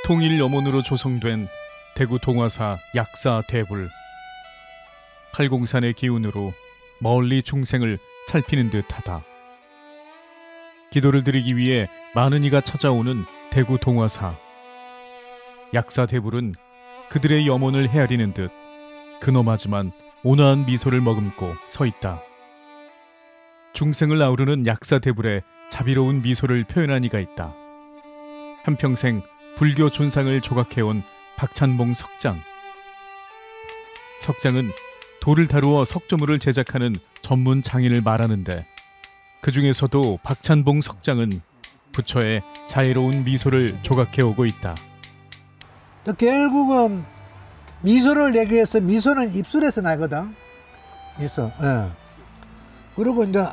통일 염원으로 조성된 대구 동화사 약사 대불. 팔공산의 기운으로 멀리 중생을 살피는 듯하다. 기도를 드리기 위해 많은 이가 찾아오는 대구 동화사 약사 대불은 그들의 염원을 헤아리는 듯 근엄하지만 온화한 미소를 머금고 서 있다. 중생을 아우르는 약사 대불에 자비로운 미소를 표현한 이가 있다. 한평생 불교 존상을 조각해온 박찬봉 석장. 석장은 돌을 다루어 석조물을 제작하는 전문 장인을 말하는데, 그 중에서도 박찬봉 석장은 부처의 자애로운 미소를 조각해오고 있다. 또 결국은 미소를 내기 위해서 미소는 입술에서 나거든. 있어. 예. 그리고 이제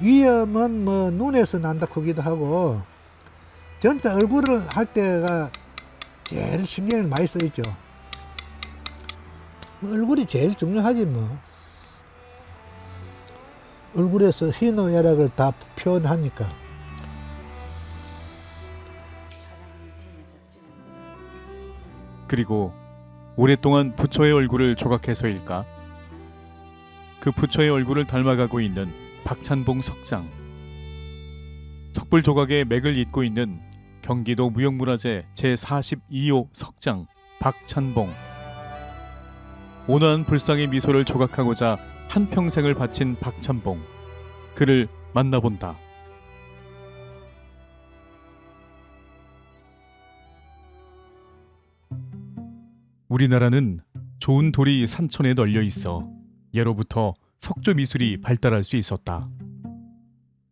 위험은 뭐 눈에서 난다 크기도 하고, 전체 얼굴을 할 때가 제일 신경을 많이 써있죠. 얼굴이 제일 중요하지 뭐. 얼굴에서 희노애락을 다 표현하니까. 그리고 오랫동안 부처의 얼굴을 조각해서일까? 그 부처의 얼굴을 닮아가고 있는 박찬봉 석장. 석불 조각의 맥을 잇고 있는 경기도 무형문화재 제42호 석장 박찬봉. 온화한 불상의 미소를 조각하고자 한평생을 바친 박찬봉. 그를 만나본다. 우리나라는 좋은 돌이 산천에 널려 있어 예로부터 석조 미술이 발달할 수 있었다.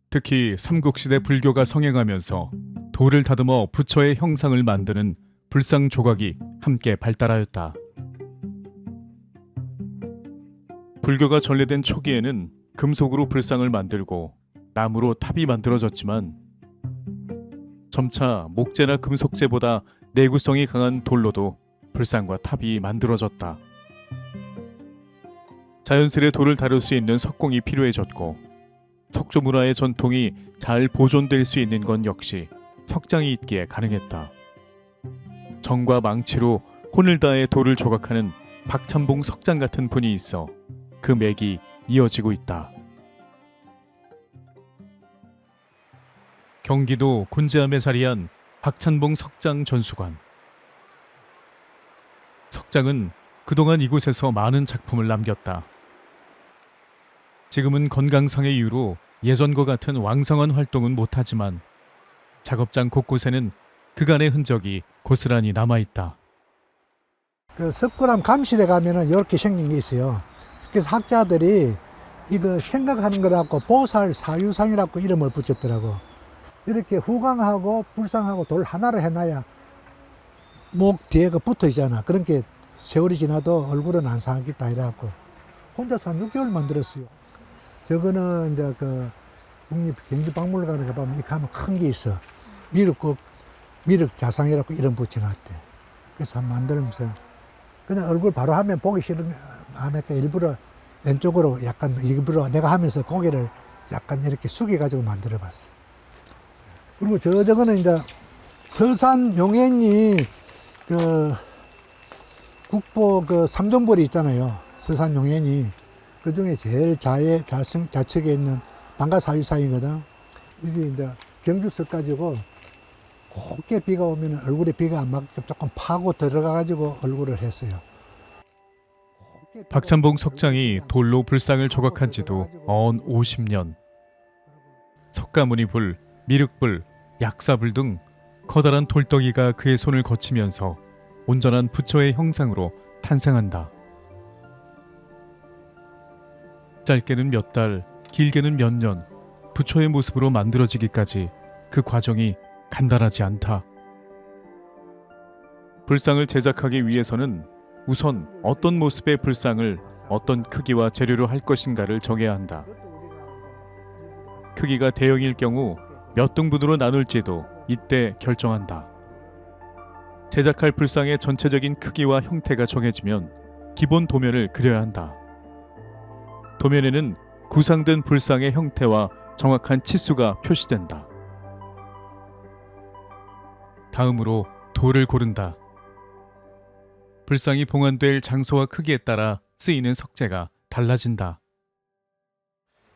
특히 삼국시대 불교가 성행하면서 돌을 다듬어 부처의 형상을 만드는 불상 조각이 함께 발달하였다. 불교가 전래된 초기에는 금속으로 불상을 만들고 나무로 탑이 만들어졌지만, 점차 목재나 금속재보다 내구성이 강한 돌로도 불상과 탑이 만들어졌다. 자연스레 돌을 다룰 수 있는 석공이 필요해졌고, 석조 문화의 전통이 잘 보존될 수 있는 건 역시 석장이 있기에 가능했다. 정과 망치로 혼을 다해 돌을 조각하는 박찬봉 석장 같은 분이 있어 그 맥이 이어지고 있다. 경기도 곤지암에 자리한 박찬봉 석장 전수관. 석장은 그동안 이곳에서 많은 작품을 남겼다. 지금은 건강상의 이유로 예전과 같은 왕성한 활동은 못하지만 작업장 곳곳에는 그간의 흔적이 고스란히 남아있다. 그 석굴암 감실에 가면은 이렇게 생긴 게 있어요. 그래서 학자들이 이거 생각하는 거 갖고 보살 사유상이라고 이름을 붙였더라고. 이렇게 후광하고 불상하고 돌 하나를 해놔야 목 뒤에 그 붙어 있잖아. 그러니까 세월이 지나도 얼굴은 안 상하겠다 이래갖고 혼자서 한 6개월 만들었어요. 저거는 이제 그 국립경주박물관에 가보면 이 가면 큰 게 있어. 미륵 자상이라고 이름 붙여놨대. 그래서 한번 만들면서 그냥 얼굴 바로 하면 보기 싫은 하니까 일부러 왼쪽으로 약간 일부러 내가 하면서 고개를 약간 이렇게 숙여가지고 만들어봤어. 그리고 저거는 이제 서산 용행리 그 국보 그 삼존벌이 있잖아요. 서산 용행리 그 중에 제일 좌측에 있는 방가사유상이거든. 이게 이제 경주석 가지고 곱게 비가 오면 얼굴에 비가 안 맞게 조금 파고 들어가가지고 얼굴을 했어요. 박찬봉 석장이 돌로 불상을 조각한 지도 어언 50년. 석가모니불, 미륵불, 약사불 등 커다란 돌덩이가 그의 손을 거치면서 온전한 부처의 형상으로 탄생한다. 짧게는 몇 달, 길게는 몇 년, 부처의 모습으로 만들어지기까지 그 과정이 간단하지 않다. 불상을 제작하기 위해서는 우선 어떤 모습의 불상을 어떤 크기와 재료로 할 것인가를 정해야 한다. 크기가 대형일 경우 몇 등분으로 나눌지도 이때 결정한다. 제작할 불상의 전체적인 크기와 형태가 정해지면 기본 도면을 그려야 한다. 도면에는 구상된 불상의 형태와 정확한 치수가 표시된다. 다음으로 돌을 고른다. 불상이 봉안될 장소와 크기에 따라 쓰이는 석재가 달라진다.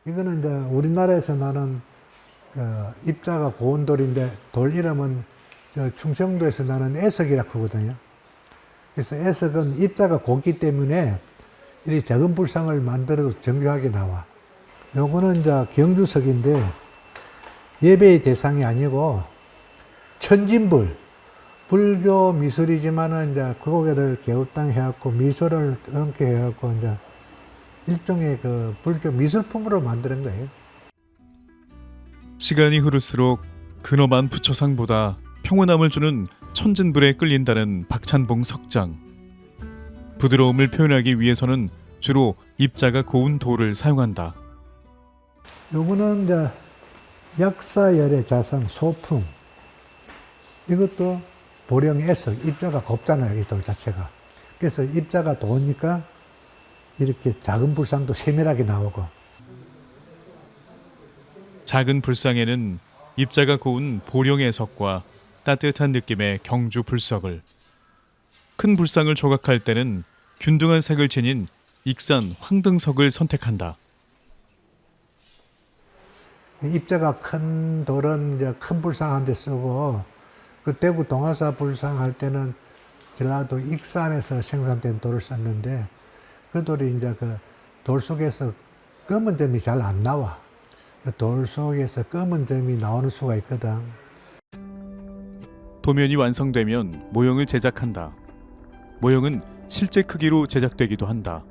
이거는 이제 우리나라에서 나는 입자가 고운 돌인데 돌 이름은 충청도에서 나는 애석이라고 하거든요. 그래서 애석은 입자가 곱기 때문에 이 작은 불상을 만들어도 정교하게 나와. 요거는 이제 경주석인데 예배의 대상이 아니고 천진불, 불교 미술이지만은 이제 그거를 개업당 해갖고 미술을 얹게 해갖고 이제 일종의 그 불교 미술품으로 만드는 거예요. 시간이 흐를수록 근엄한 부처상보다 평온함을 주는 천진불에 끌린다는 박찬봉 석장. 부드러움을 표현하기 위해서는 주로 입자가 고운 돌을 사용한다. 요거는 이제 약사열의 자상 소풍. 이것도 보령 애석, 입자가 곱잖아요, 이 돌 자체가. 그래서 입자가 도니까 이렇게 작은 불상도 세밀하게 나오고. 작은 불상에는 입자가 고운 보령 애석과 따뜻한 느낌의 경주 불석을, 큰 불상을 조각할 때는 균등한 색을 지닌 익산 황등석을 선택한다. 입자가 큰 돌은 이제 큰 불상 한 대 쓰고, 그 대구 동화사 불상 할 때는 전라도 익산에서 생산된 돌을 썼는데, 그 돌이 이제 그 돌 속에서 검은 점이 잘 안 나와. 그 돌 속에서 검은 점이 나오는 수가 있거든. 도면이 완성되면 모형을 제작한다. 모형은 실제 크기로 제작되기도 한다.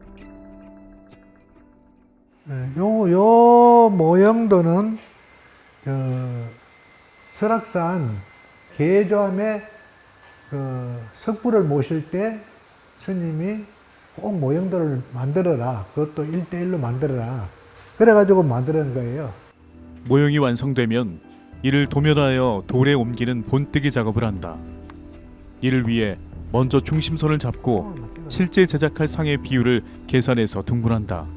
요 모형도는 설악산 계조암에 석불을 모실 때 스님이 꼭 모형들을 만들어라. 그것도 1대1로 만들어라. 그래가지고 만드는 거예요. 모형이 완성되면 이를 도면하여 돌에 옮기는 본뜨기 작업을 한다. 이를 위해 먼저 중심선을 잡고 실제 제작할 상의 비율을 계산해서 등분한다.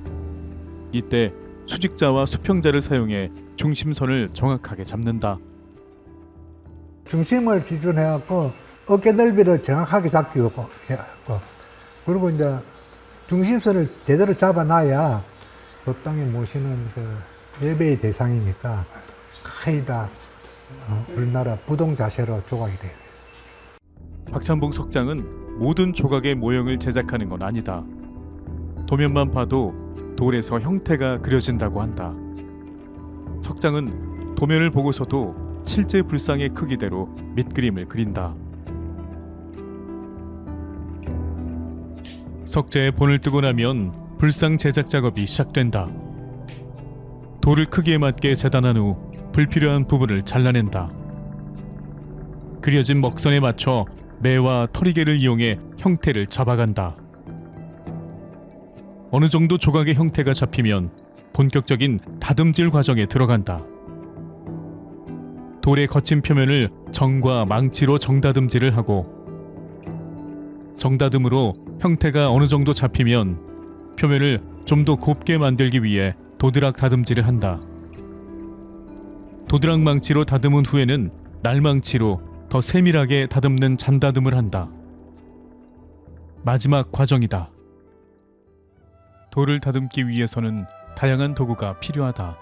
이때 수직자와 수평자를 사용해 중심선을 정확하게 잡는다. 중심을 기준해갖고 어깨 넓이를 정확하게 잡기 해갖고, 그리고 이제 중심선을 제대로 잡아놔야 그 땅에 모시는 그 예배의 대상이니까 거의 다 우리나라 부동 자세로 조각이 돼요. 박찬봉 석장은 모든 조각의 모형을 제작하는 건 아니다. 도면만 봐도 돌에서 형태가 그려진다고 한다. 석장은 도면을 보고서도 실제 불상의 크기대로 밑그림을 그린다. 석재에 본을 뜨고 나면 불상 제작 작업이 시작된다. 돌을 크기에 맞게 재단한 후 불필요한 부분을 잘라낸다. 그려진 먹선에 맞춰 매와 터리개를 이용해 형태를 잡아간다. 어느 정도 조각의 형태가 잡히면 본격적인 다듬질 과정에 들어간다. 돌의 거친 표면을 정과 망치로 정다듬질을 하고, 정다듬으로 형태가 어느 정도 잡히면 표면을 좀 더 곱게 만들기 위해 도드락 다듬질을 한다. 도드락 망치로 다듬은 후에는 날망치로 더 세밀하게 다듬는 잔다듬을 한다. 마지막 과정이다. 돌을 다듬기 위해서는 다양한 도구가 필요하다.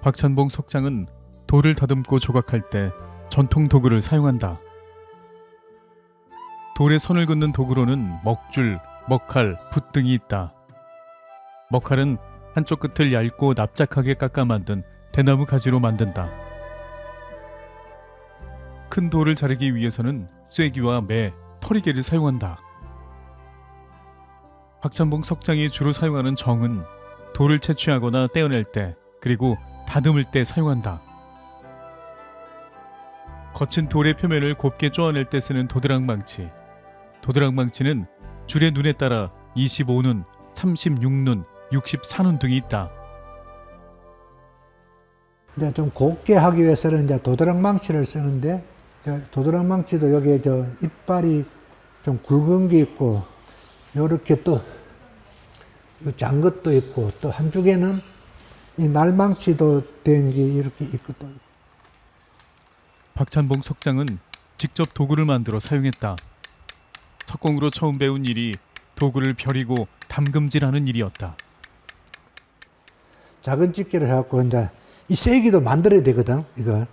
박찬봉 석장은 돌을 다듬고 조각할 때 전통 도구를 사용한다. 돌에 선을 긋는 도구로는 먹줄, 먹칼, 붓 등이 있다. 먹칼은 한쪽 끝을 얇고 납작하게 깎아 만든 대나무 가지로 만든다. 큰 돌을 자르기 위해서는 쐐기와 매, 터리개를 사용한다. 박찬봉 석장이 주로 사용하는 정은 돌을 채취하거나 떼어낼 때, 그리고 다듬을 때 사용한다. 거친 돌의 표면을 곱게 쪼아낼 때 쓰는 도드락망치. 도드락망치는 줄의 눈에 따라 25눈, 36눈, 64눈 등이 있다. 이제 좀 곱게 하기 위해서는 이제 도드락망치를 쓰는데, 도드락망치도 여기에 이빨이 좀 굵은 게 있고, 요렇게 또 짠 것도 있고, 또 한쪽에는 이 날망치도 된 게 이렇게 있고 또. 박찬봉 석장은 직접 도구를 만들어 사용했다. 석공으로 처음 배운 일이 도구를 벼리고 담금질하는 일이었다. 작은 집게를 해갖고 이제 이 쐐기도 만들어야 되거든. 이걸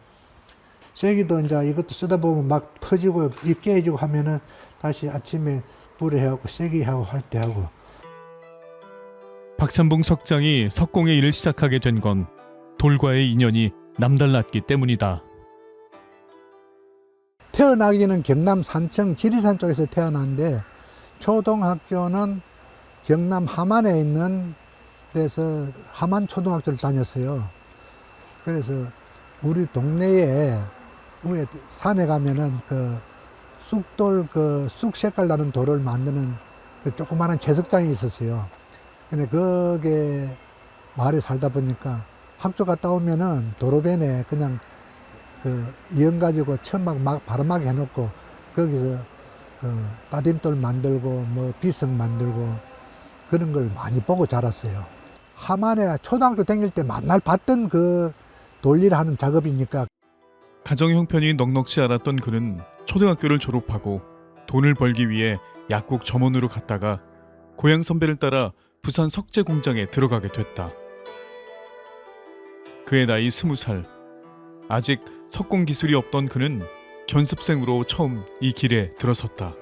쐐기도 이제 이것도 쓰다 보면 막 퍼지고 이 깨지고 하면은 다시 아침에 불에 해갖고 쐐기하고 할 때 하고. 박찬봉 석장이 석공의 일을 시작하게 된 건 돌과의 인연이 남달랐기 때문이다. 태어나기는 경남 산청 지리산 쪽에서 태어났는데 초등학교는 경남 함안에 있는 데서 함안 초등학교를 다녔어요. 그래서 우리 동네에 위에 산에 가면은 그 쑥돌 그 쑥 색깔 나는 돌을 만드는 그 조그마한 채석장이 있었어요. 근데 거기에 마을에 살다 보니까 학교 갔다 오면은 도로변에 그냥 그 이연 가지고 천막 막 바람막이 해놓고 거기서 그 따딤돌 만들고 뭐 비석 만들고 그런 걸 많이 보고 자랐어요. 함안에 초등학교 다닐 때 맨날 봤던 그 돌일 하는 작업이니까. 가정 형편이 넉넉지 않았던 그는 초등학교를 졸업하고 돈을 벌기 위해 약국 점원으로 갔다가 고향 선배를 따라 부산 석재 공장에 들어가게 됐다. 그의 나이 20살. 아직 석공 기술이 없던 그는 견습생으로 처음 이 길에 들어섰다.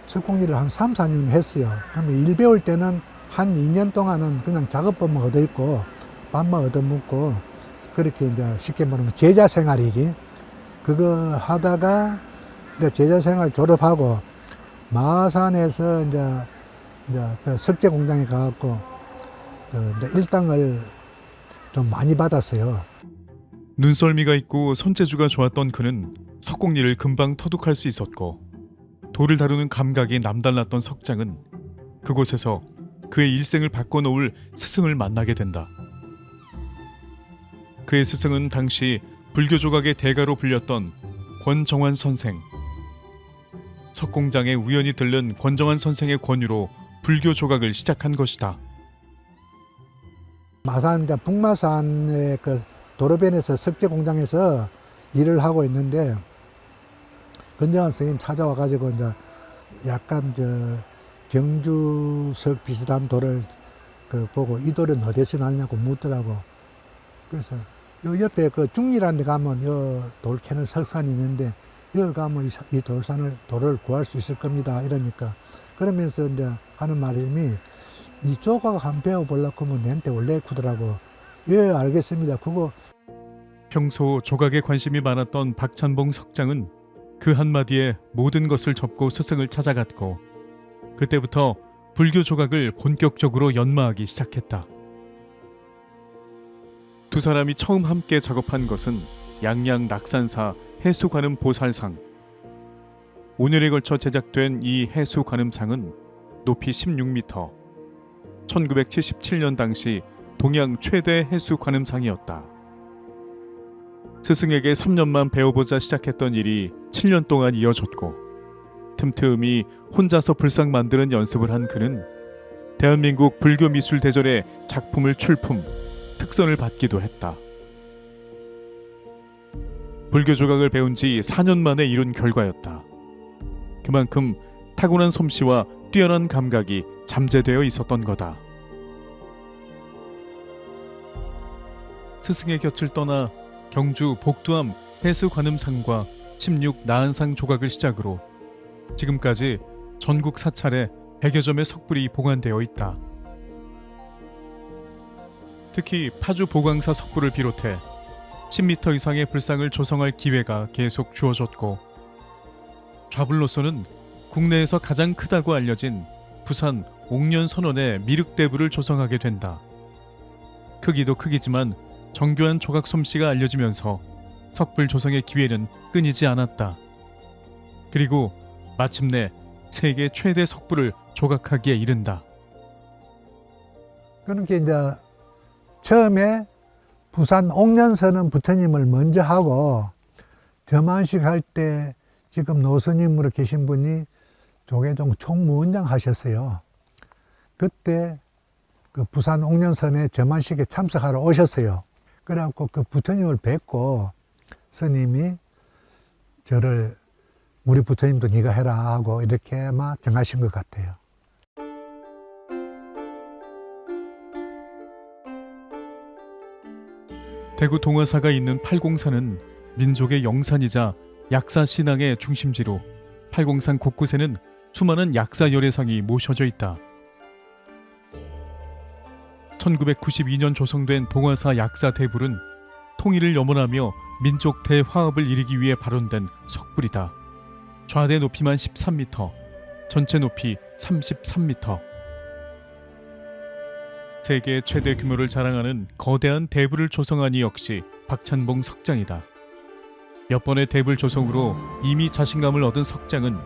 석공 일을 한 3, 4년 했어요. 그러면 일 배울 때는 한 2년 동안은 그냥 작업법만 얻어 있고 밥만 얻어 먹고 그렇게 이제 쉽게 말하면 제자 생활이지. 그거 하다가 이제 제자 생활 졸업하고 마산에서 이제 그 석재 공장에 가갖고 이제 일당을 좀 많이 받았어요. 눈썰미가 있고 손재주가 좋았던 그는 석공 일을 금방 터득할 수 있었고 돌을 다루는 감각이 남달랐던 석장은 그곳에서 그의 일생을 바꿔놓을 스승을 만나게 된다. 그의 스승은 당시 불교 조각의 대가로 불렸던 권정환 선생. 석공장에 우연히 들른 권정환 선생의 권유로 불교 조각을 시작한 것이다. 마산 이제 북마산의 그 도로변에서 석재 공장에서 일을 하고 있는데 권정환 선생님 찾아와 가지고 이제 약간 저 경주석 비슷한 돌을 그 보고 이 돌은 어디서 났냐고 묻더라고. 그래서 요 옆에 그 중리라는 데 가면 요 돌 캐는 석산이 있는데 여기 가면 이 돌을 구할 수 있을 겁니다. 이러니까 그러면서 이제 하는 말씀이 이 조각 한번 배워보려고 하면 내한테 원래 크더라고. 예, 알겠습니다. 그거. 평소 조각에 관심이 많았던 박찬봉 석장은 그 한마디에 모든 것을 접고 스승을 찾아갔고 그때부터 불교 조각을 본격적으로 연마하기 시작했다. 두 사람이 처음 함께 작업한 것은 양양 낙산사 해수관음 보살상. 5년에 걸쳐 제작된 이 해수관음상은 높이 16m, 1977년 당시 동양 최대 해수관음상이었다. 스승에게 3년만 배워보자 시작했던 일이 7년 동안 이어졌고 틈틈이 혼자서 불상 만드는 연습을 한 그는 대한민국 불교미술대전에 작품을 출품, 특선을 받기도 했다. 불교 조각을 배운 지 4년 만에 이룬 결과였다. 그만큼 타고난 솜씨와 뛰어난 감각이 잠재되어 있었던 거다. 스승의 곁을 떠나 경주 복두암 해수관음상과 16 나한상 조각을 시작으로 지금까지 전국 사찰에 100여 점의 석불이 보관되어 있다. 특히 파주 보광사 석불을 비롯해 10m 이상의 불상을 조성할 기회가 계속 주어졌고 좌불로서는 국내에서 가장 크다고 알려진 부산 옥년선원의 미륵대부를 조성하게 된다. 크기도 크기지만 정교한 조각 솜씨가 알려지면서 석불 조성의 기회는 끊이지 않았다. 그리고 마침내 세계 최대 석불을 조각하기에 이른다. 그렇게 이제 처음에 부산 옥년선은 부처님을 먼저 하고 점안식 할 때 지금 노스님으로 계신 분이 조계종 총무원장 하셨어요. 그때 그 부산 옥년선에 점안식에 참석하러 오셨어요. 그래갖고 그 부처님을 뵙고 스님이 저를 우리 부처님도 네가 해라 하고 이렇게 막 정하신 것 같아요. 대구 동화사가 있는 팔공산은 민족의 영산이자 약사 신앙의 중심지로 팔공산 곳곳에는 수많은 약사 열애상이 모셔져 있다. 1992년 조성된 동화사 약사 대불은 통일을 염원하며 민족 대화합을 이루기 위해 발원된 석불이다. 좌대 높이만 13m, 전체 높이 33m. 세계 최대 규모를 자랑하는 거대한 대불을 조성한 이 역시 박찬봉 석장이다. 몇 번의 대불 조성으로 이미 자신감을 얻은 석장은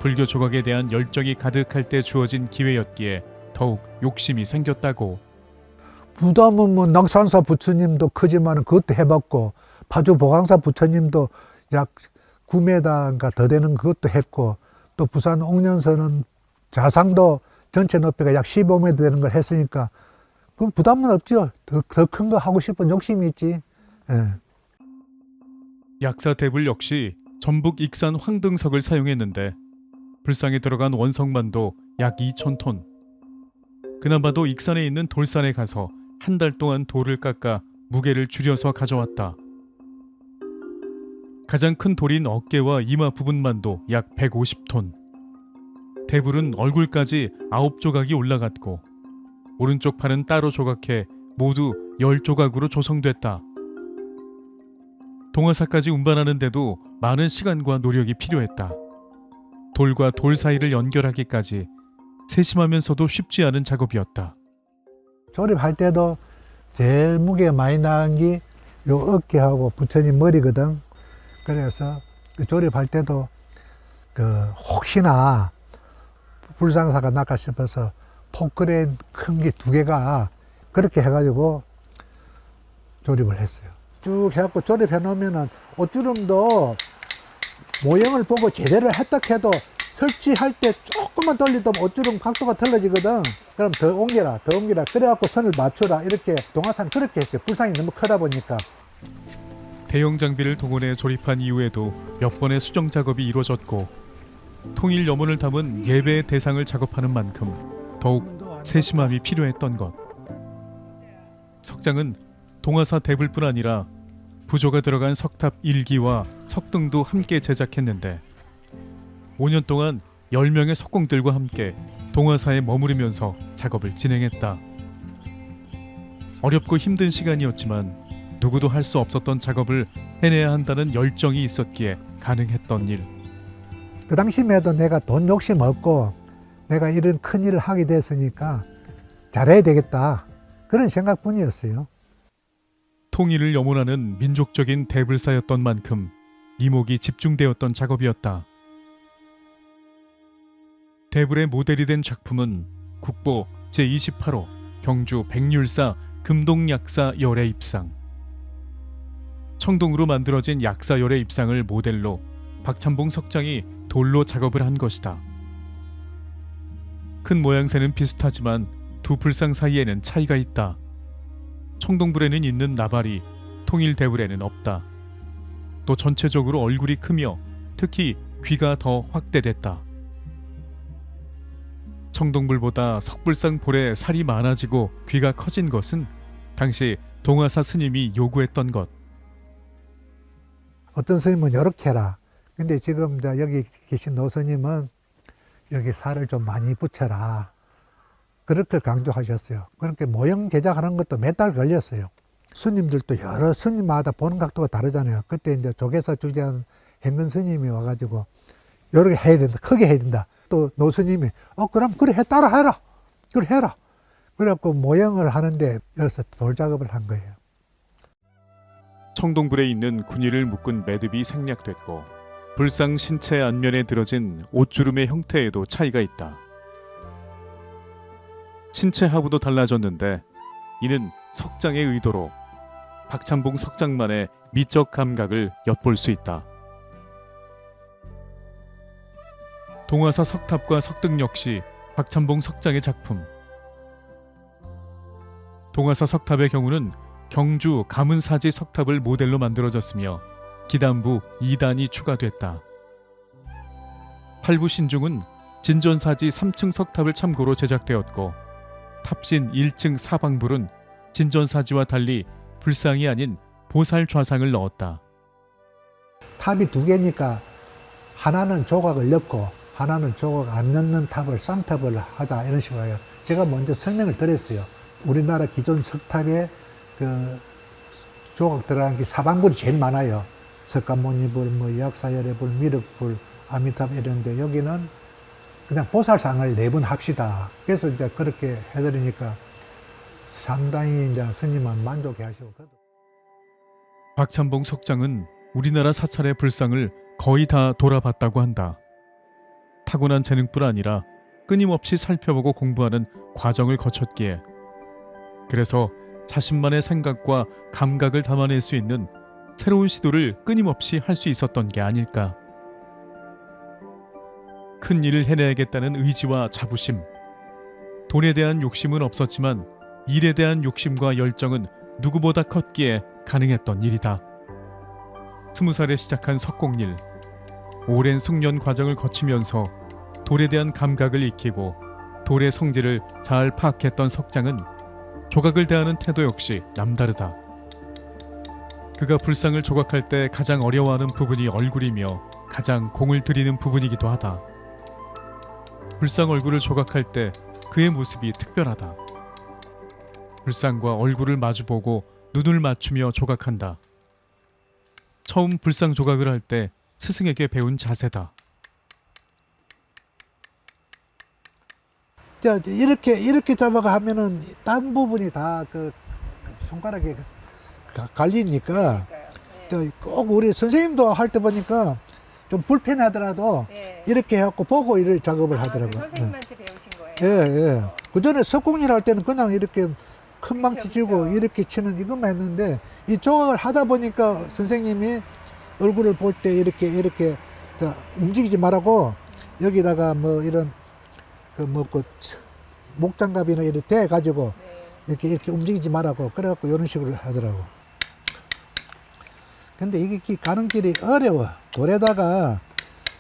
불교 조각에 대한 열정이 가득할 때 주어진 기회였기에 더욱 욕심이 생겼다고. 부담은 뭐 낙산사 부처님도 크지만 그것도 해봤고, 파주 보강사 부처님도 약 9m인가 더 되는 그것도 했고, 또 부산 옥년선은 자상도 전체 높이가 약 15m 되는 걸 했으니까 그럼 부담은 없죠. 더 큰 거 하고 싶은 욕심이 있지. 예. 약사 대불 역시 전북 익산 황등석을 사용했는데 불상에 들어간 원석만도 약 2,000톤. 그나마도 익산에 있는 돌산에 가서 한 달 동안 돌을 깎아 무게를 줄여서 가져왔다. 가장 큰 돌인 어깨와 이마 부분만도 약 150톤. 대불은 얼굴까지 9조각이 올라갔고 오른쪽 팔은 따로 조각해 모두 10조각으로 조성됐다. 동화사까지 운반하는데도 많은 시간과 노력이 필요했다. 돌과 돌 사이를 연결하기까지 세심하면서도 쉽지 않은 작업이었다. 조립할 때도 제일 무게 많이 나간 게 요 어깨하고 부처님 머리거든. 그래서 그 조립할 때도 혹시나 불상사가 날까 싶어서 포크레인 큰 게 2개가 그렇게 해가지고 조립을 했어요. 쭉 해갖고 조립해 놓으면은 옷주름도 모형을 보고 제대로 했다 해도 설치할 때 조금만 돌리도 옷주름 각도가 틀어지거든. 그럼 더 옮겨라. 그래갖고 선을 맞춰라. 이렇게 동화사는 그렇게 했어요. 불상이 너무 크다 보니까. 대형 장비를 동원해 조립한 이후에도 몇 번의 수정 작업이 이루어졌고 통일 염원을 담은 예배의 대상을 작업하는 만큼 더욱 세심함이 필요했던 것. 석장은 동화사 대불뿐 아니라 부조가 들어간 석탑 1기와 석등도 함께 제작했는데 5년 동안 10명의 석공들과 함께 동화사에 머무르면서 작업을 진행했다. 어렵고 힘든 시간이었지만 누구도 할 수 없었던 작업을 해내야 한다는 열정이 있었기에 가능했던 일. 그 당시만 해도 내가 돈 욕심 없고 내가 이런 큰 일을 하게 됐으니까 잘해야 되겠다. 그런 생각뿐이었어요. 통일을 염원하는 민족적인 대불사였던 만큼 이목이 집중되었던 작업이었다. 대불의 모델이 된 작품은 국보 제28호 경주 백률사 금동약사 열애 입상. 청동으로 만들어진 약사 열애 입상을 모델로 박찬봉 석장이 돌로 작업을 한 것이다. 큰 모양새는 비슷하지만 두 불상 사이에는 차이가 있다. 청동불에는 있는 나발이 통일 대불에는 없다. 또 전체적으로 얼굴이 크며 특히 귀가 더 확대됐다. 청동불보다 석불상 볼에 살이 많아지고 귀가 커진 것은 당시 동화사 스님이 요구했던 것. 어떤 스님은 이렇게 해라. 근데 지금 여기 계신 노스님은 여기 살을 좀 많이 붙여라. 그렇게 강조하셨어요. 그렇게 모형 제작하는 것도 몇 달 걸렸어요. 스님들도 여러 스님마다 보는 각도가 다르잖아요. 그때 이제 조계사 주재한 행근 스님이 와가지고 이렇게 해야 된다. 크게 해야 된다. 또 노스님이 그럼 그래 따라 해라. 그래 해라. 그래갖고 모형을 하는데 여기서 돌 작업을 한 거예요. 청동불에 있는 군의를 묶은 매듭이 생략됐고 불상 신체 안면에 들어진 옷주름의 형태에도 차이가 있다. 신체 하부도 달라졌는데 이는 석장의 의도로 박찬봉 석장만의 미적 감각을 엿볼 수 있다. 동화사 석탑과 석등 역시 박찬봉 석장의 작품. 동화사 석탑의 경우는 경주 가문사지 석탑을 모델로 만들어졌으며 기단부 2단이 추가됐다. 8부 신중은 진전사지 3층 석탑을 참고로 제작되었고 탑신 1층 사방불은 진전사지와 달리 불상이 아닌 보살 좌상을 넣었다. 탑이 두 개니까 하나는 조각을 넣고 하나는 조각 안 넣는 탑을 쌍탑을 하자 이런 식으로 해요. 제가 먼저 설명을 드렸어요. 우리나라 기존 석탑에 그 조각 들어간 게 사방불이 제일 많아요. 석가모니불, 뭐 약사열애불, 미륵불, 아미탑 이런데 여기는 그냥 보살상을 4분 합시다. 그래서 이제 그렇게 해드리니까 상당히 이제 스님은 만족해 하시고. 박찬봉 석장은 우리나라 사찰의 불상을 거의 다 돌아봤다고 한다. 타고난 재능뿐 아니라 끊임없이 살펴보고 공부하는 과정을 거쳤기에 그래서 자신만의 생각과 감각을 담아낼 수 있는 새로운 시도를 끊임없이 할 수 있었던 게 아닐까. 큰 일을 해내야겠다는 의지와 자부심, 돈에 대한 욕심은 없었지만 일에 대한 욕심과 열정은 누구보다 컸기에 가능했던 일이다. 20살에 시작한 석공일, 오랜 숙련 과정을 거치면서 돌에 대한 감각을 익히고 돌의 성질을 잘 파악했던 석장은 조각을 대하는 태도 역시 남다르다. 그가 불상을 조각할 때 가장 어려워하는 부분이 얼굴이며 가장 공을 들이는 부분이기도 하다. 불상 얼굴을 조각할 때 그의 모습이 특별하다. 불상과 얼굴을 마주보고 눈을 맞추며 조각한다. 처음 불상 조각을 할 때 스승에게 배운 자세다. 이렇게 잡아가 하면은 딴 부분이 다 그 손가락에 갈리니까 꼭 우리 선생님도 할 때 보니까 좀 불편하더라도 이렇게 해갖고 보고 이를 작업을 하더라고요. 선생님한테 배우신 거예요? 예. 그 전에 석공일 할 때는 그냥 이렇게 큰 망치 그쵸, 쥐고 그쵸. 이렇게 치는 이것만 했는데 이 조각을 하다 보니까 선생님이 얼굴을 볼 때 이렇게 자, 움직이지 말라고 여기다가 뭐 이런 그 목장갑이나 이렇게 대 가지고 이렇게 움직이지 말라고 그래갖고 이런 식으로 하더라고. 근데 이게 가는 길이 어려워. 돌에다가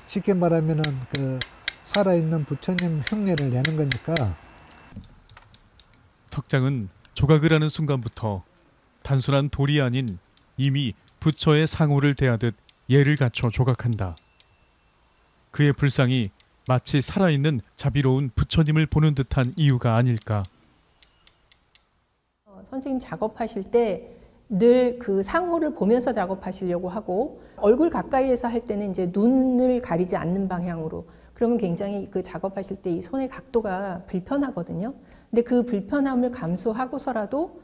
쉽게 말하면은 그 살아있는 부처님 흉내를 내는 거니까. 석장은 조각을 하는 순간부터 단순한 돌이 아닌 이미 부처의 상호를 대하듯 예를 갖춰 조각한다. 그의 불상이 마치 살아있는 자비로운 부처님을 보는 듯한 이유가 아닐까. 선생님 작업하실 때 늘 그 상호를 보면서 작업하시려고 하고 얼굴 가까이에서 할 때는 이제 눈을 가리지 않는 방향으로 그러면 굉장히 그 작업하실 때 이 손의 각도가 불편하거든요. 근데 그 불편함을 감수하고서라도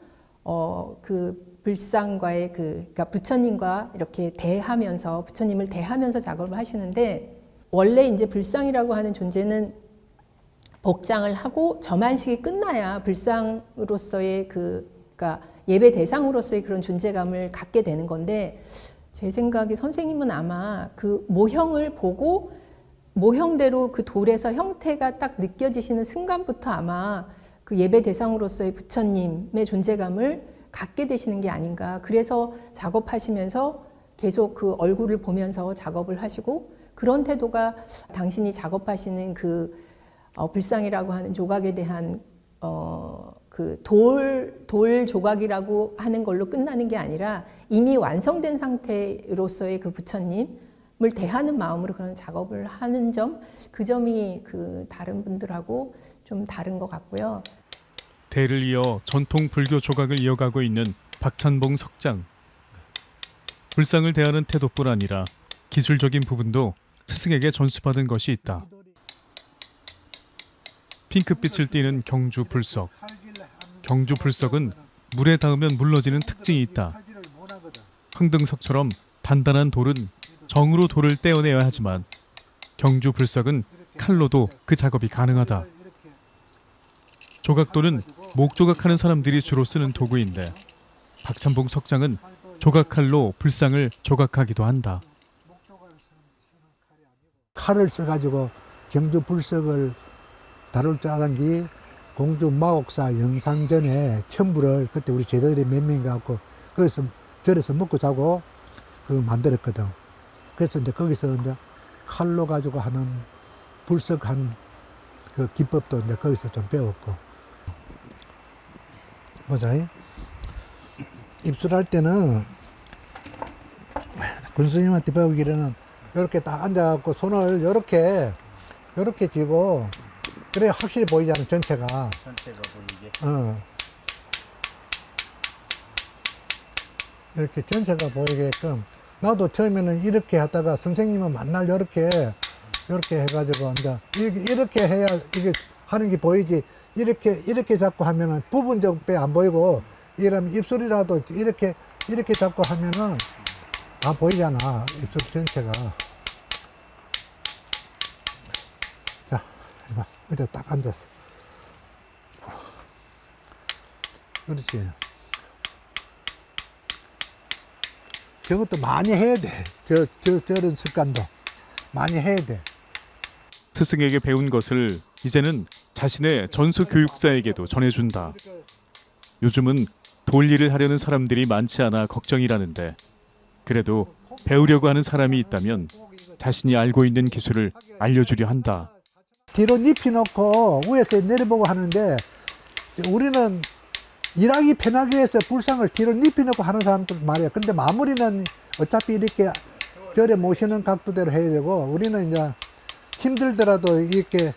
그 불상과의 그러니까 부처님과 이렇게 대하면서 부처님을 대하면서 작업을 하시는데 원래 이제 불상이라고 하는 존재는 복장을 하고 점안식이 끝나야 불상으로서의 그러니까 예배 대상으로서의 그런 존재감을 갖게 되는 건데 제 생각에 선생님은 아마 그 모형을 보고 모형대로 그 돌에서 형태가 딱 느껴지시는 순간부터 아마 그 예배 대상으로서의 부처님의 존재감을 갖게 되시는 게 아닌가. 그래서 작업하시면서 계속 그 얼굴을 보면서 작업을 하시고 그런 태도가 당신이 작업하시는 그 불상이라고 하는 조각에 대한 그 돌 조각이라고 하는 걸로 끝나는 게 아니라 이미 완성된 상태로서의 그 부처님을 대하는 마음으로 그런 작업을 하는 점, 그 점이 그 다른 분들하고 좀 다른 것 같고요. 대를 이어 전통 불교 조각을 이어가고 있는 박찬봉 석장. 불상을 대하는 태도뿐 아니라 기술적인 부분도 스승에게 전수받은 것이 있다. 핑크빛을 띠는 경주 불석. 경주 불석은 물에 닿으면 물러지는 특징이 있다. 흥등석처럼 단단한 돌은 정으로 돌을 떼어내야 하지만 경주 불석은 칼로도 그 작업이 가능하다. 조각돌은 목조각하는 사람들이 주로 쓰는 도구인데 박찬봉 석장은 조각칼로 불상을 조각하기도 한다. 칼을 써가지고 경주 불석을 다룰 줄 알은 게 공주 마곡사 영상전에 천부를 그때 우리 제자들이 몇 명이 갖고 그래서 절에서 먹고 자고 그거 만들었거든. 그래서 이제 거기서 이제 칼로 가지고 하는 불석한 그 기법도 이제 거기서 좀 배웠고. 보자. 입술할 때는 군수님한테 배우기로는 이렇게 딱 앉아갖고 손을 이렇게 쥐고 그래야 확실히 보이잖아, 전체가. 전체가 보이게. 이렇게 전체가 보이게끔. 나도 처음에는 이렇게 하다가 선생님은 만날 이렇게 해가지고 이제 이렇게 해야 이게 하는 게 보이지. 이렇게 잡고 하면은 부분적 배 안 보이고, 이러면 입술이라도 이렇게 잡고 하면은 다 보이잖아, 입술 전체가. 자, 이봐, 어디 딱 앉았어. 그렇지. 저것도 많이 해야 돼. 저런 습관도 많이 해야 돼. 스승에게 배운 것을 이제는 자신의 전수 교육사에게도 전해준다. 요즘은 돌 일을 하려는 사람들이 많지 않아 걱정이라는데, 그래도 배우려고 하는 사람이 있다면 자신이 알고 있는 기술을 알려주려 한다. 뒤로 잎이 놓고 위에서 내려보고 하는데, 우리는 일하기 편하게 해서 불상을 뒤로 잎이 놓고 하는 사람들 말이야. 근데 마무리는 어차피 이렇게 절에 모시는 각도대로 해야 되고, 우리는 이제 힘들더라도 이렇게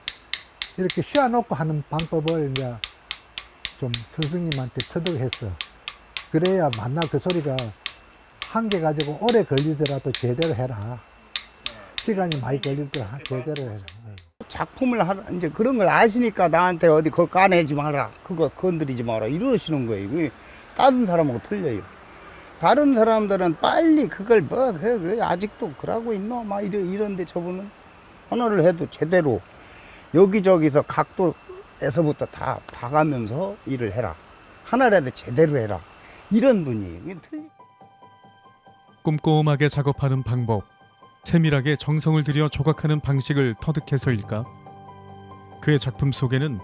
씌워놓고 하는 방법을 이제 좀 스승님한테 터득했어. 그래야 만나 그 소리가 한 개 가지고 오래 걸리더라도 제대로 해라. 시간이 많이 걸리더라도 제대로 해라. 작품을 이제 그런 걸 아시니까 나한테 어디 그거 까내지 마라, 그거 건드리지 마라 이러시는 거예요. 그게 다른 사람하고 틀려요. 다른 사람들은 빨리 그걸 그 아직도 그러고 있노 막 이런데 저분은 하나를 해도 제대로 여기저기서 각도에서부터 다 봐가면서 일을 해라. 하나를 해도 제대로 해라. 이런 분이에요. 이게 꼼꼼하게 작업하는 방법, 세밀하게 정성을 들여 조각하는 방식을 터득해서일까? 그의 작품 속에는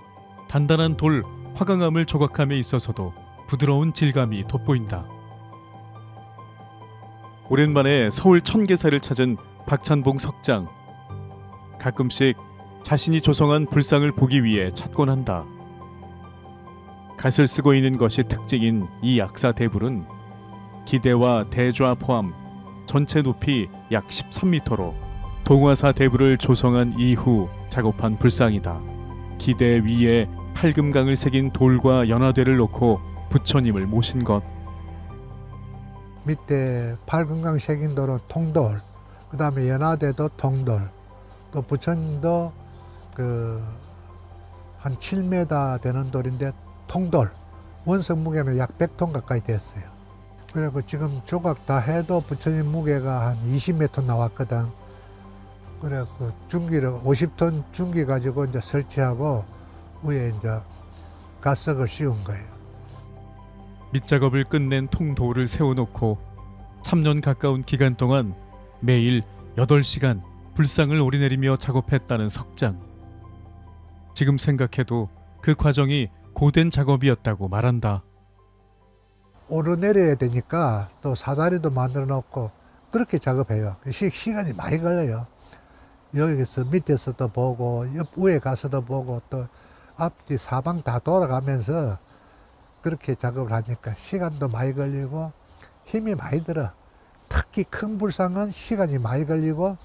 단단한 돌 화강암을 조각함에 있어서도 부드러운 질감이 돋보인다. 오랜만에 서울 천계사를 찾은 박찬봉 석장. 가끔씩 자신이 조성한 불상을 보기 위해 찾곤 한다. 갓을 쓰고 있는 것이 특징인 이 약사대불은 기대와 대좌 포함 전체 높이 약 13m로 동화사 대불을 조성한 이후 작업한 불상이다. 기대 위에 팔금강을 새긴 돌과 연화대를 놓고 부처님을 모신 것. 밑에 팔금강 새긴 돌은 통돌, 그 다음에 연화대도 통돌, 또 부처님도 한 7m 되는 돌인데 통돌, 원석 무게는 약 100톤 가까이 됐어요. 그리고 지금 조각 다 해도 부처님 무게가 한 20m 나왔거든. 그래갖고 중기를 50톤 중기 가지고 이제 설치하고 위에 이제 가석을 씌운 거예요. 밑작업을 끝낸 통돌을 세워놓고 3년 가까운 기간 동안 매일 8시간 불상을 오르내리며 작업했다는 석장. 지금 생각해도 그 과정이 고된 작업이었다고 말한다. 오르내려야 되니까 또 사다리도 만들어 놓고 그렇게 작업해요. 시간이 많이 걸려요. 여기서 밑에서도 보고 옆 위에 가서도 보고 또 앞뒤 사방 다 돌아가면서 그렇게 작업을 하니까 시간도 많이 걸리고 힘이 많이 들어. 특히 큰 불상은 시간이 많이 걸리고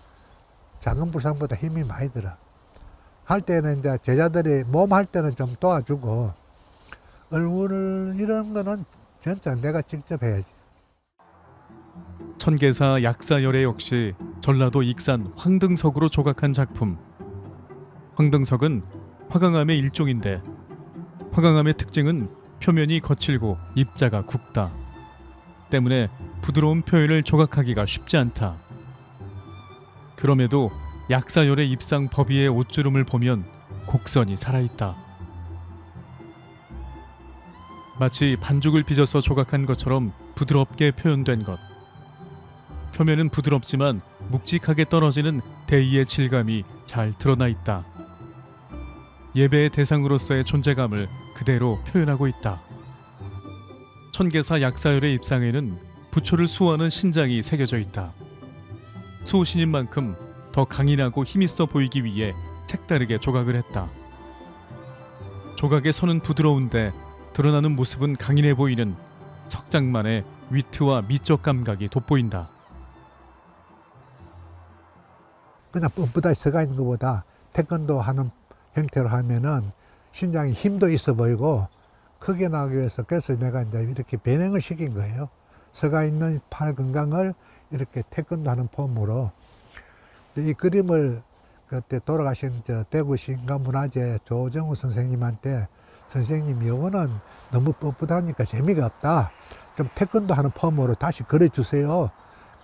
작은 불상보다 힘이 많이 들어. 할 때는 이제 제자들이 몸 할 때는 좀 도와주고, 얼굴 이런 거는 진짜 내가 직접 해야지. 천계사 약사열애 역시 전라도 익산 황등석으로 조각한 작품. 황등석은 화강암의 일종인데, 화강암의 특징은 표면이 거칠고 입자가 굵다. 때문에 부드러운 표현을 조각하기가 쉽지 않다. 그럼에도 약사열의 입상 법위의 옷주름을 보면 곡선이 살아있다. 마치 반죽을 빚어서 조각한 것처럼 부드럽게 표현된 것. 표면은 부드럽지만 묵직하게 떨어지는 대의의 질감이 잘 드러나 있다. 예배의 대상으로서의 존재감을 그대로 표현하고 있다. 천계사 약사열의 입상에는 부초를 수호하는 신장이 새겨져 있다. 수호신인 만큼 더 강인하고 힘있어 보이기 위해 색다르게 조각을 했다. 조각의 선은 부드러운데 드러나는 모습은 강인해 보이는 석장만의 위트와 미적 감각이 돋보인다. 그냥 뻣뻣하게 서가 있는 것보다 태권도 하는 형태로 하면은 신장이 힘도 있어 보이고 크게 나기 위해서 그래서 내가 이제 이렇게 변형을 시킨 거예요. 서가 있는 팔 건강을 이렇게 태권도 하는 폼으로. 이 그림을 그때 돌아가신 대구 신가문화재 조정우 선생님한테 선생님 이거는 너무 뻣뻣하니까 재미가 없다. 좀 태권도 하는 폼으로 다시 그려주세요.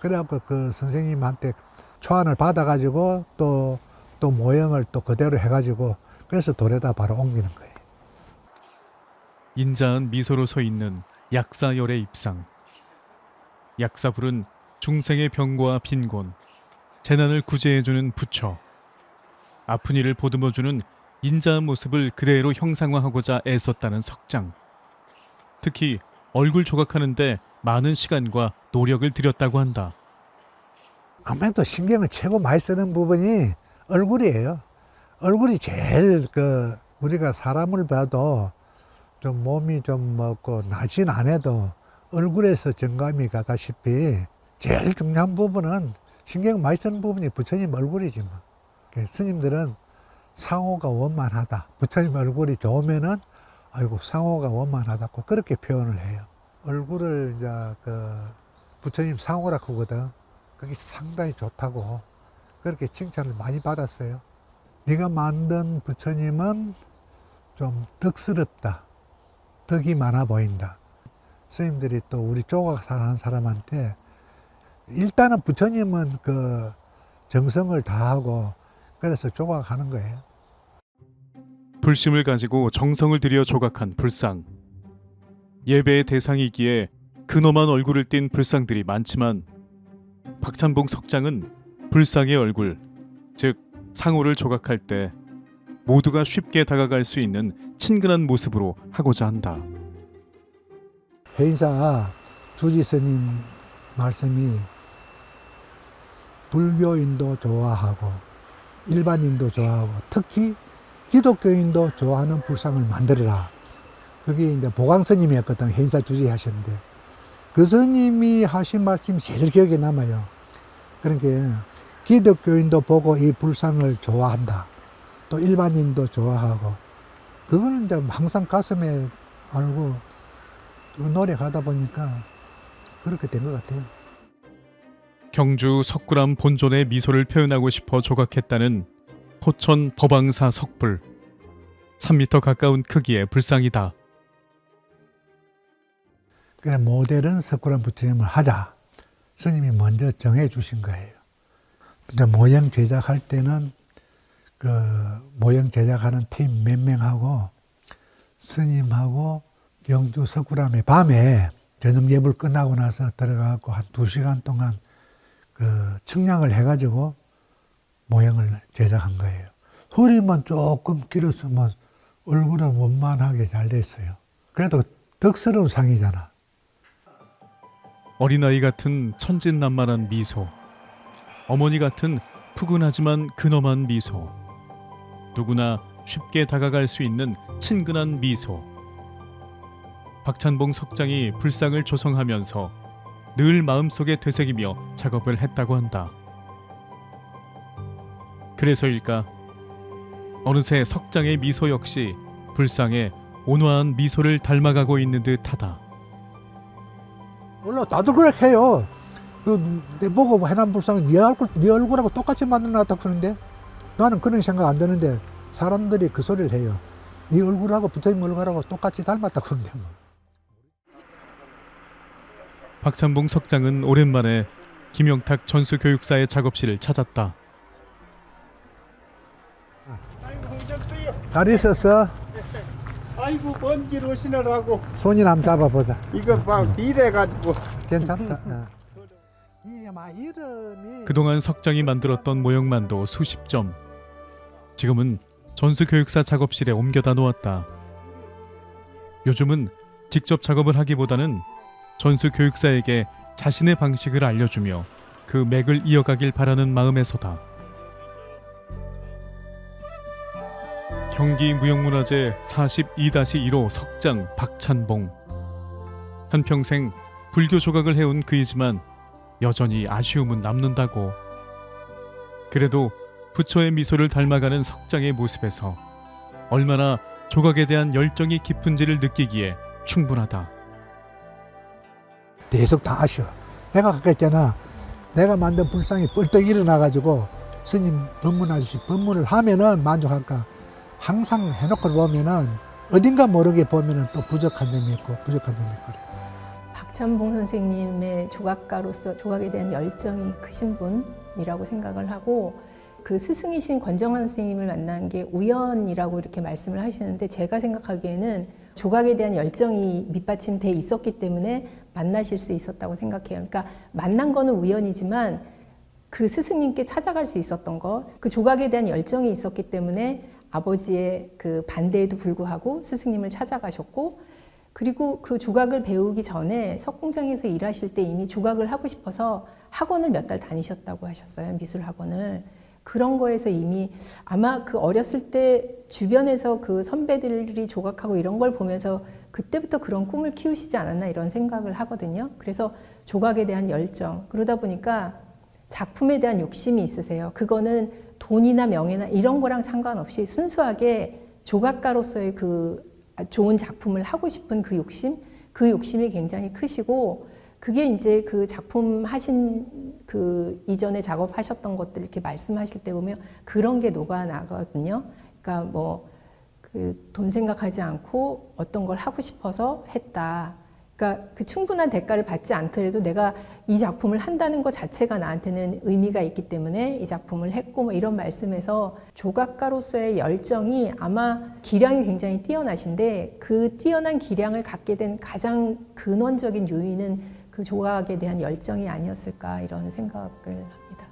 그래갖고 그 선생님한테 초안을 받아가지고 또 모형을 또 그대로 해가지고 그래서 돌에다 바로 옮기는 거예요. 인자한 미소로 서 있는 약사열의 입상. 약사불은 중생의 병과 빈곤, 재난을 구제해주는 부처, 아픈 이를 보듬어주는 인자한 모습을 그대로 형상화하고자 애썼다는 석장. 특히 얼굴 조각하는데 많은 시간과 노력을 들였다고 한다. 아무래도 신경을 최고 많이 쓰는 부분이 얼굴이에요. 얼굴이 제일 우리가 사람을 봐도 좀 몸이 좀 먹고 나진 않아도 얼굴에서 정감이 가다시피 제일 중요한 부분은 신경 많이 쓰는 부분이 부처님 얼굴이지 뭐. 스님들은 상호가 원만하다. 부처님 얼굴이 좋으면은 아이고 상호가 원만하다고 그렇게 표현을 해요. 얼굴을 이제 부처님 상호라고 하거든. 그게 상당히 좋다고 그렇게 칭찬을 많이 받았어요. 네가 만든 부처님은 좀 덕스럽다. 덕이 많아 보인다. 스님들이 또 우리 조각사 하는 사람한테 일단은 부처님은 그 정성을 다하고 그래서 조각하는 거예요. 불심을 가지고 정성을 들여 조각한 불상. 예배의 대상이기에 근엄한 얼굴을 띤 불상들이 많지만 박찬봉 석장은 불상의 얼굴, 즉 상호를 조각할 때 모두가 쉽게 다가갈 수 있는 친근한 모습으로 하고자 한다. 해인사 주지스님 말씀이 불교인도 좋아하고 일반인도 좋아하고 특히 기독교인도 좋아하는 불상을 만들어라. 그게 이제 보광스님이었거든. 해인사 주지 하셨는데 그 스님이 하신 말씀이 제일 기억에 남아요. 그러니까 기독교인도 보고 이 불상을 좋아한다. 또 일반인도 좋아하고 그거는 이제 항상 가슴에 알고 노력하다 보니까 그렇게 된 것 같아요. 경주 석굴암 본존의 미소를 표현하고 싶어 조각했다는 포천 법왕사 석불. 3m 가까운 크기의 불상이다. 그래 모델은 석굴암 부처님을 하자. 스님이 먼저 정해 주신 거예요. 근데 모형 제작할 때는 그 모형 제작하는 팀 몇 명하고 스님하고 경주 석굴암에 밤에 저녁 예불 끝나고 나서 들어가고 한 2시간 동안 그 청량을 해가지고 모형을 제작한 거예요. 허리만 조금 길었으면 얼굴은 원만하게 잘 됐어요. 그래도 덕스러운 상이잖아. 어린아이 같은 천진난만한 미소, 어머니 같은 푸근하지만 근엄한 미소, 누구나 쉽게 다가갈 수 있는 친근한 미소. 박찬봉 석장이 불상을 조성하면서 늘 마음속에 되새기며 작업을 했다고 한다. 그래서일까 어느새 석장의 미소 역시 불상의 온화한 미소를 닮아가고 있는 듯하다. 물론 다들 그렇게 해요. 내 보고 해남 불상은 네 얼굴하고 똑같이 만들어놨다고 그러는데 나는 그런 생각 안 드는데 사람들이 그 소리를 해요. 네 얼굴하고 부처님 얼굴하고 똑같이 닮았다고 그러는데 뭐. 박찬봉 석장은 오랜만에 김영탁 전수교육사의 작업실을 찾았다. 잘 있었어? 아이고 먼 길 오시느라고 손이나 한번 잡아보자. 이거 막 이래가지고 괜찮다. 이게 막 이름이 그동안 석장이 만들었던 모형만도 수십 점. 지금은 전수교육사 작업실에 옮겨다 놓았다. 요즘은 직접 작업을 하기보다는 전수교육사에게 자신의 방식을 알려주며 그 맥을 이어가길 바라는 마음에서다. 경기 무형문화재 42-1호 석장 박찬봉. 한평생 불교 조각을 해온 그이지만 여전히 아쉬움은 남는다고. 그래도 부처의 미소를 닮아가는 석장의 모습에서 얼마나 조각에 대한 열정이 깊은지를 느끼기에 충분하다. 계속 다 아쉬워. 내가 아까 했잖아. 내가 만든 불상이 뻘떡 일어나가지고 스님 법문하듯이 법문을 하면은 만족할까. 항상 해놓고 보면은 어딘가 모르게 보면은 또 부족한 점이 있고 부족한 점이 있고. 박찬봉 선생님의 조각가로서 조각에 대한 열정이 크신 분이라고 생각을 하고, 그 스승이신 권정환 선생님을 만난 게 우연이라고 이렇게 말씀을 하시는데, 제가 생각하기에는 조각에 대한 열정이 밑받침돼 있었기 때문에 만나실 수 있었다고 생각해요. 그러니까 만난 거는 우연이지만 그 스승님께 찾아갈 수 있었던 거, 그 조각에 대한 열정이 있었기 때문에 아버지의 그 반대에도 불구하고 스승님을 찾아가셨고, 그리고 그 조각을 배우기 전에 석공장에서 일하실 때 이미 조각을 하고 싶어서 학원을 몇 달 다니셨다고 하셨어요. 미술 학원을. 그런 거에서 이미 아마 그 어렸을 때 주변에서 그 선배들이 조각하고 이런 걸 보면서 그때부터 그런 꿈을 키우시지 않았나 이런 생각을 하거든요. 그래서 조각에 대한 열정, 그러다 보니까 작품에 대한 욕심이 있으세요. 그거는 돈이나 명예나 이런 거랑 상관없이 순수하게 조각가로서의 그 좋은 작품을 하고 싶은 그 욕심이 굉장히 크시고, 그게 이제 그 작품 하신 그 이전에 작업하셨던 것들 이렇게 말씀하실 때 보면 그런 게 녹아나거든요. 그러니까 뭐 그 돈 생각하지 않고 어떤 걸 하고 싶어서 했다. 그러니까 그 충분한 대가를 받지 않더라도 내가 이 작품을 한다는 것 자체가 나한테는 의미가 있기 때문에 이 작품을 했고, 뭐 이런 말씀에서 조각가로서의 열정이 아마 기량이 굉장히 뛰어나신데, 그 뛰어난 기량을 갖게 된 가장 근원적인 요인은 그 조각에 대한 열정이 아니었을까 이런 생각을 합니다.